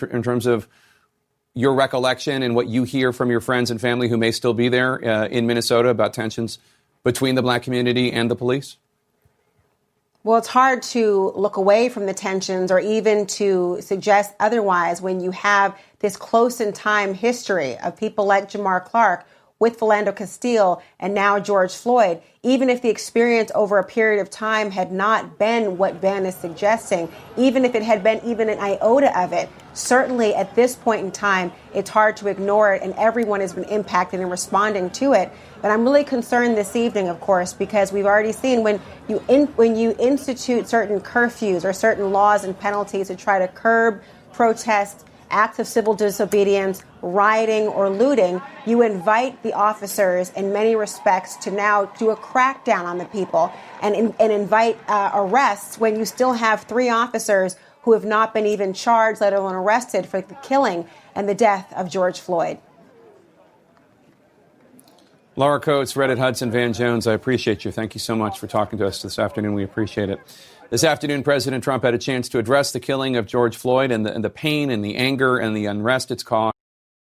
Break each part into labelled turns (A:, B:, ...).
A: in terms of your recollection and what you hear from your friends and family who may still be there in Minnesota about tensions between the black community and the police?
B: Well, it's hard to look away from the tensions or even to suggest otherwise when you have this close in time history of people like Jamar Clark with Philando Castile and now George Floyd. Even if the experience over a period of time had not been what Ben is suggesting, even if it had been even an iota of it, certainly at this point in time, it's hard to ignore it, and everyone has been impacted in responding to it. But I'm really concerned this evening, of course, because we've already seen when you institute certain curfews or certain laws and penalties to try to curb protests, acts of civil disobedience, rioting, or looting, you invite the officers in many respects to now do a crackdown on the people and invite arrests when you still have 3 officers who have not been even charged, let alone arrested, for the killing and the death of George Floyd.
A: Laura Coates, Reddit Hudson, Van Jones, I appreciate you. Thank you so much for talking to us this afternoon. We appreciate it. This afternoon, President Trump had a chance to address the killing of George Floyd and the pain and the anger and the unrest it's caused.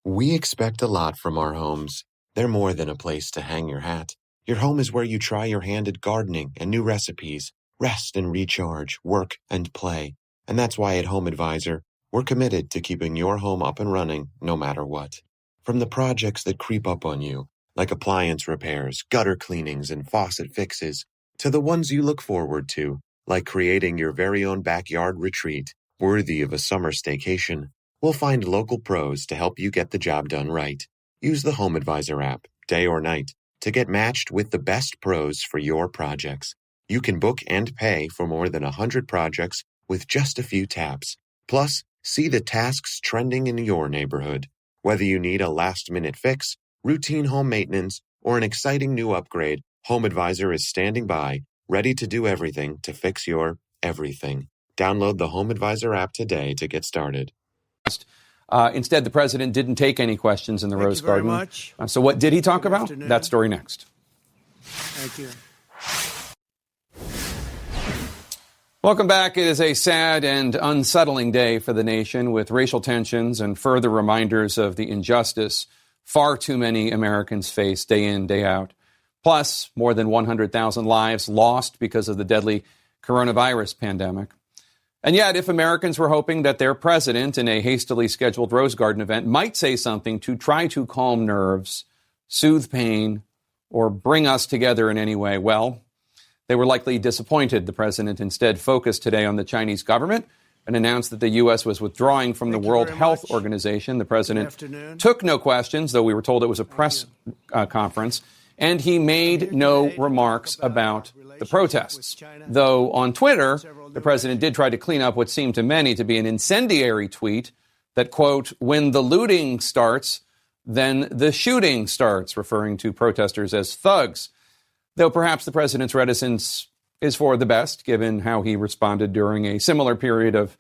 C: We expect a lot from our homes. They're more than a place to hang your hat. Your home is where you try your hand at gardening and new recipes, rest and recharge, work and play. And that's why at Home Advisor, we're committed to keeping your home up and running no matter what. From the projects that creep up on you, like appliance repairs, gutter cleanings, and faucet fixes, to the ones you look forward to, like creating your very own backyard retreat, worthy of a summer staycation. We'll find local pros to help you get the job done right. Use the Home Advisor app, day or night, to get matched with the best pros for your projects. You can book and pay for more than 100 projects with just a few taps. Plus, see the tasks trending in your neighborhood. Whether you need a last-minute fix, routine home maintenance, or an exciting new upgrade, Home Advisor is standing by, ready to do everything to fix your everything. Download the Home Advisor app today to get started.
A: Instead, the president didn't take any questions in the Rose Garden.
D: Thank you very much.
A: So what did he talk
D: Good
A: about?
D: afternoon.
A: That story next.
D: Thank you.
A: Welcome back. It is a sad and unsettling day for the nation, with racial tensions and further reminders of the injustice far too many Americans face day in, day out. Plus, more than 100,000 lives lost because of the deadly coronavirus pandemic. And yet, if Americans were hoping that their president in a hastily scheduled Rose Garden event might say something to try to calm nerves, soothe pain, or bring us together in any way, well, they were likely disappointed. The president instead focused today on the Chinese government and announced that the U.S. was withdrawing from the World Health Organization. The president took no questions, though we were told it was a press conference, and he made no remarks about the protests. Though on Twitter, the president did try to clean up what seemed to many to be an incendiary tweet that, quote, "When the looting starts, then the shooting starts," referring to protesters as thugs. Though perhaps the president's reticence is for the best, given how he responded during a similar period of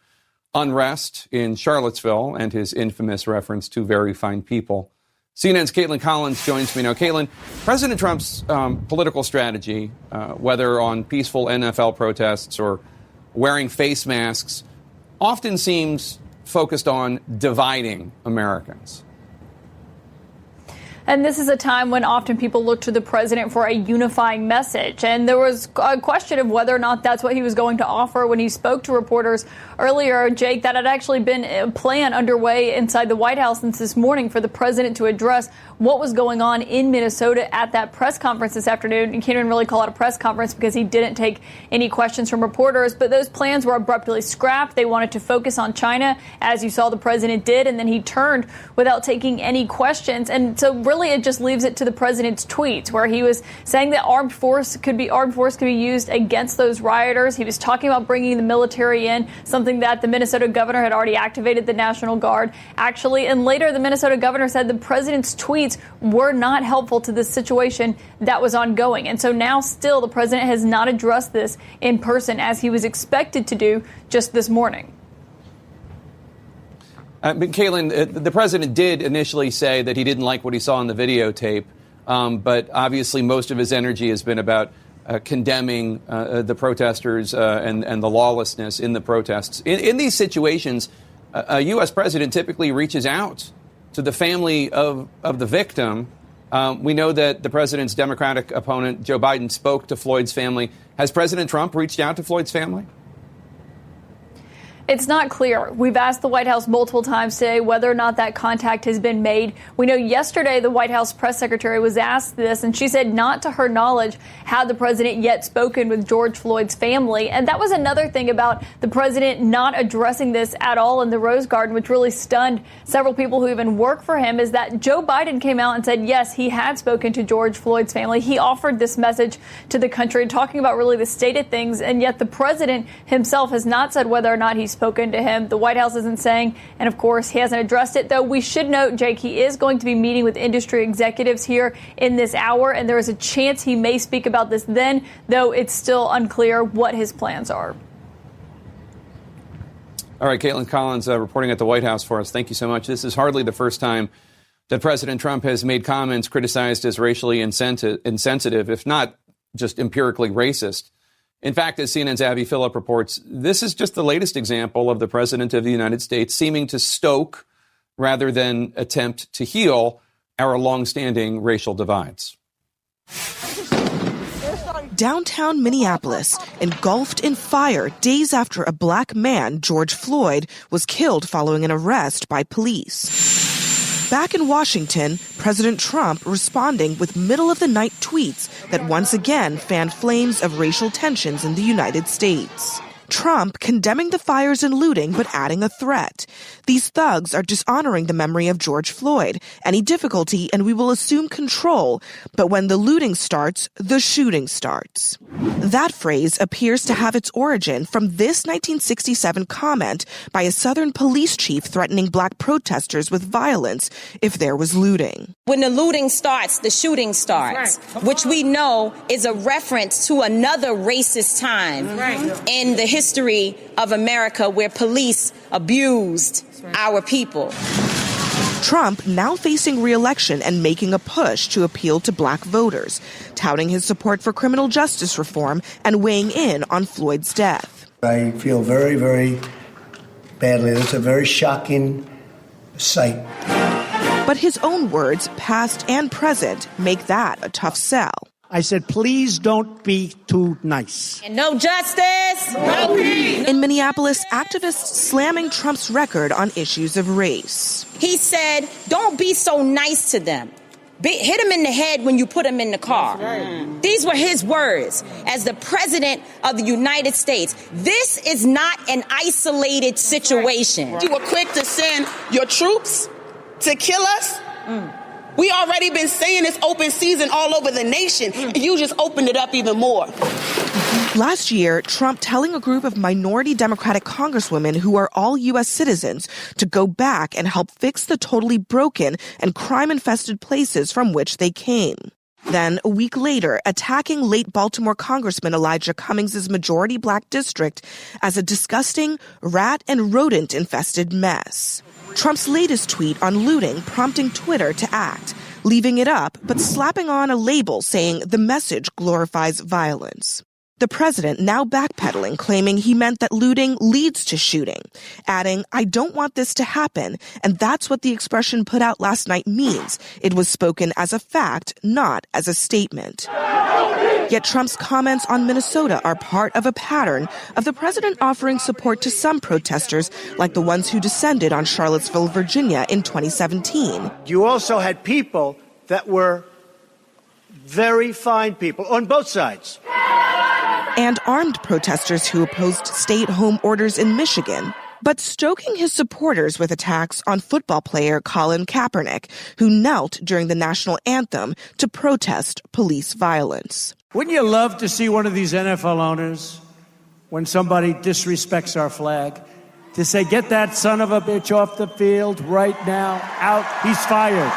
A: unrest in Charlottesville and his infamous reference to very fine people. CNN's Caitlin Collins joins me now. Caitlin, President Trump's political strategy, whether on peaceful NFL protests or wearing face masks, often seems focused on dividing Americans.
E: And this is a time when often people look to the president for a unifying message. And there was a question of whether or not that's what he was going to offer when he spoke to reporters earlier, Jake. That had actually been a plan underway inside the White House since this morning for the president to address what was going on in Minnesota at that press conference this afternoon. You can't even really call it a press conference because he didn't take any questions from reporters. But those plans were abruptly scrapped. They wanted to focus on China, as you saw the president did, and then he turned without taking any questions. And so really it just leaves it to the president's tweets, where he was saying that armed force could be used against those rioters. He was talking about bringing the military in, something that the Minnesota governor had already activated the National Guard, actually. And later, the Minnesota governor said the president's tweets were not helpful to this situation that was ongoing. And so now still the president has not addressed this in person as he was expected to do just this morning.
A: But Caitlin, the president did initially say that he didn't like what he saw on the videotape, but obviously most of his energy has been about condemning the protesters and the lawlessness in the protests. In these situations, a U.S. president typically reaches out to the family of the victim. We know that the president's Democratic opponent, Joe Biden, spoke to Floyd's family. Has President Trump reached out to Floyd's family?
E: It's not clear. We've asked the White House multiple times today whether or not that contact has been made. We know yesterday the White House press secretary was asked this, and she said not to her knowledge had the president yet spoken with George Floyd's family. And that was another thing about the president not addressing this at all in the Rose Garden, which really stunned several people who even work for him, is that Joe Biden came out and said, yes, he had spoken to George Floyd's family. He offered this message to the country, talking about really the state of things. And yet the president himself has not said whether or not he's spoken to him. The White House isn't saying, and of course he hasn't addressed it, though we should note, Jake, he is going to be meeting with industry executives here in this hour, and there is a chance he may speak about this then, though it's still unclear what his plans are.
A: All right, Caitlin Collins reporting at the White House for us. Thank you so much. This is hardly the first time that President Trump has made comments criticized as racially insensitive, if not just empirically racist. In fact, as CNN's Abby Phillip reports, this is just the latest example of the President of the United States seeming to stoke rather than attempt to heal our longstanding racial divides.
F: Downtown Minneapolis, engulfed in fire days after a black man, George Floyd, was killed following an arrest by police. Back in Washington, President Trump responding with middle-of-the-night tweets that once again fanned flames of racial tensions in the United States. Trump condemning the fires and looting, but adding a threat. These thugs are dishonoring the memory of George Floyd. Any difficulty, and we will assume control. But when the looting starts, the shooting starts. That phrase appears to have its origin from this 1967 comment by a Southern police chief threatening black protesters with violence if there was looting.
G: When the looting starts, the shooting starts, which we know is a reference to another racist time in the history of America where police abused our people.
F: Trump now facing re-election and making a push to appeal to black voters, touting his support for criminal justice reform and weighing in on Floyd's death.
H: I feel very, very badly. It's a very shocking sight.
F: But his own words, past and present, make that a tough sell.
D: I said, please don't be too nice.
G: And no justice, no peace.
F: In Minneapolis, activists slamming Trump's record on issues of race.
G: He said, don't be so nice to them. Hit him in the head when you put him in the car. These were his words as the president of the United States. This is not an isolated situation.
I: You were quick to send your troops to kill us. We already been saying it's open season all over the nation, and you just opened it up even more.
F: Last year, Trump telling a group of minority Democratic congresswomen who are all U.S. citizens to go back and help fix the totally broken and crime-infested places from which they came. Then, a week later, attacking late Baltimore Congressman Elijah Cummings' majority black district as a disgusting, rat and rodent-infested mess. Trump's latest tweet on looting prompting Twitter to act, leaving it up but slapping on a label saying the message glorifies violence. The president now backpedaling, claiming he meant that looting leads to shooting, adding, I don't want this to happen, and that's what the expression put out last night means. It was spoken as a fact, not as a statement. Yet Trump's comments on Minnesota are part of a pattern of the president offering support to some protesters, like the ones who descended on Charlottesville, Virginia in 2017.
D: You also had people that were very fine people on both sides.
F: And armed protesters who opposed stay-at-home orders in Michigan, but stoking his supporters with attacks on football player Colin Kaepernick, who knelt during the national anthem to protest police violence.
D: Wouldn't you love to see one of these NFL owners, when somebody disrespects our flag, to say, get that son of a bitch off the field right now, out, he's fired.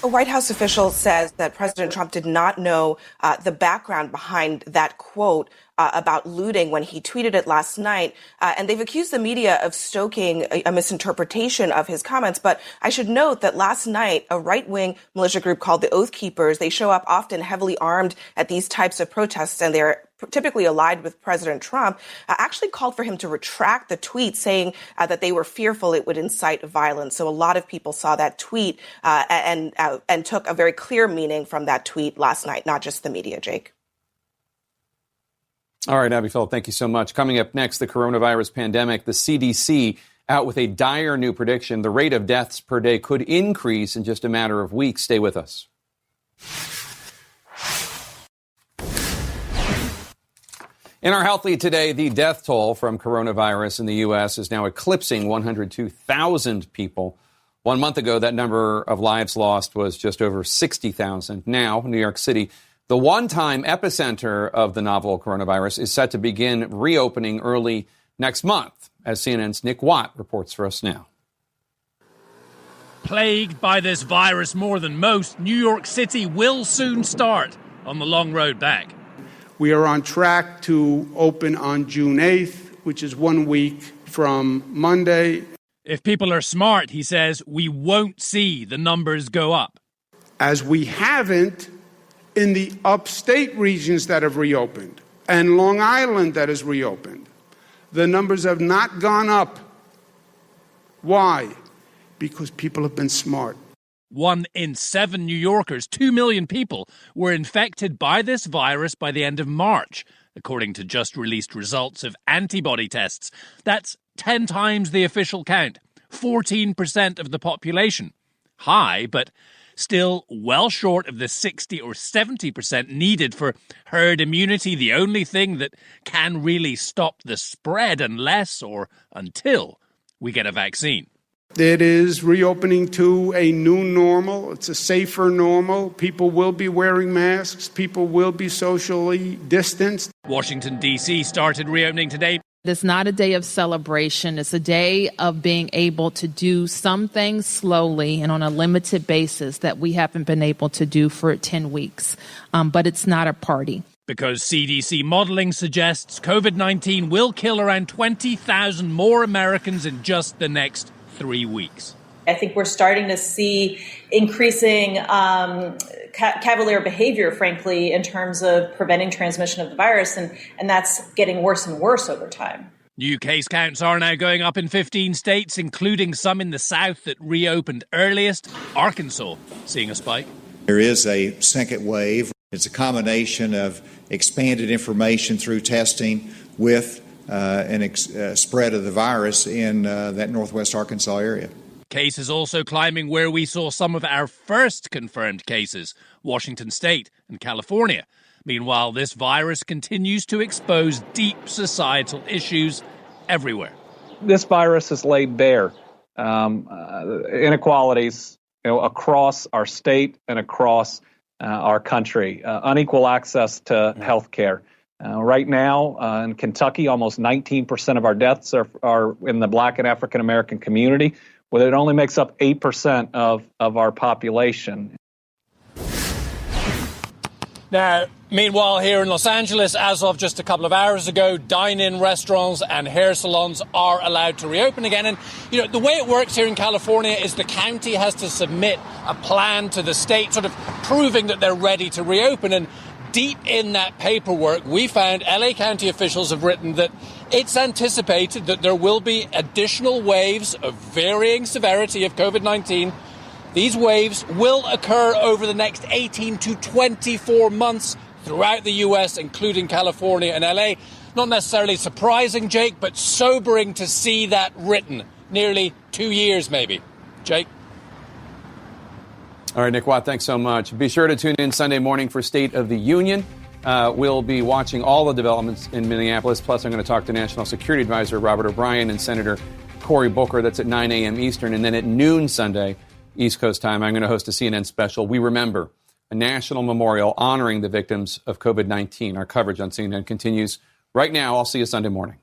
F: A White House official says that President Trump did not know the background behind that quote about looting when he tweeted it last night. And they've accused the media of stoking a misinterpretation of his comments. But I should note that last night, a right-wing militia group called the Oath Keepers, they show up often heavily armed at these types of protests, and they're typically allied with President Trump, actually called for him to retract the tweet, saying that they were fearful it would incite violence. So a lot of people saw that tweet and took a very clear meaning from that tweet last night, not just the media, Jake.
A: All right, Abby Phillip, thank you so much. Coming up next, the coronavirus pandemic, the CDC out with a dire new prediction. The rate of deaths per day could increase in just a matter of weeks. Stay with us. In our Health Lead today, the death toll from coronavirus in the U.S. is now eclipsing 102,000 people. 1 month ago, that number of lives lost was just over 60,000. Now, New York City, the one-time epicenter of the novel coronavirus, is set to begin reopening early next month, as CNN's Nick Watt reports for us now.
J: Plagued by this virus more than most, New York City will soon start on the long road back.
K: We are on track to open on June 8th, which is 1 week from Monday.
J: If people are smart, he says, we won't see the numbers go up.
K: As we haven't in the upstate regions that have reopened and Long Island that has reopened. The numbers have not gone up. Why? Because people have been smart.
J: 1 in 7 New Yorkers, 2 million people, were infected by this virus by the end of March, according to just released results of antibody tests. That's 10 times the official count, 14% of the population. High, but still well short of the 60 or 70% needed for herd immunity, the only thing that can really stop the spread unless or until we get a vaccine.
K: It is reopening to a new normal. It's a safer normal. People will be wearing masks. People will be socially distanced.
J: Washington, D.C. started reopening today.
L: It's not a day of celebration. It's a day of being able to do some things slowly and on a limited basis that we haven't been able to do for 10 weeks. But it's not a party.
J: Because CDC modeling suggests COVID-19 will kill around 20,000 more Americans in just the next 3 weeks.
M: I think we're starting to see increasing cavalier behavior, frankly, in terms of preventing transmission of the virus, and that's getting worse and worse over time.
J: New case counts are now going up in 15 states, including some in the South that reopened earliest. Arkansas seeing a spike.
N: There is a second wave. It's a combination of expanded information through testing with spread of the virus in that northwest Arkansas area.
J: Cases also climbing where we saw some of our first confirmed cases, Washington State and California. Meanwhile, this virus continues to expose deep societal issues everywhere.
O: This virus has laid bare inequalities across our state and across our country, unequal access to health care. Right now, in Kentucky, almost 19% of our deaths are in the Black and African American community, where it only makes up 8% of our population.
J: Now, meanwhile, here in Los Angeles, as of just a couple of hours ago, dine-in restaurants and hair salons are allowed to reopen again. And, the way it works here in California is the county has to submit a plan to the state, sort of proving that they're ready to reopen. And deep in that paperwork, we found LA County officials have written that it's anticipated that there will be additional waves of varying severity of COVID-19. These waves will occur over the next 18 to 24 months throughout the U.S., including California and LA. Not necessarily surprising, Jake, but sobering to see that written. Nearly 2 years, maybe. Jake?
A: All right, Nick Watt, thanks so much. Be sure to tune in Sunday morning for State of the Union. We'll be watching all the developments in Minneapolis. Plus, I'm going to talk to National Security Advisor Robert O'Brien and Senator Cory Booker. That's at 9 a.m. Eastern. And then at noon Sunday, East Coast time, I'm going to host a CNN special. We Remember, a national memorial honoring the victims of COVID-19. Our coverage on CNN continues right now. I'll see you Sunday morning.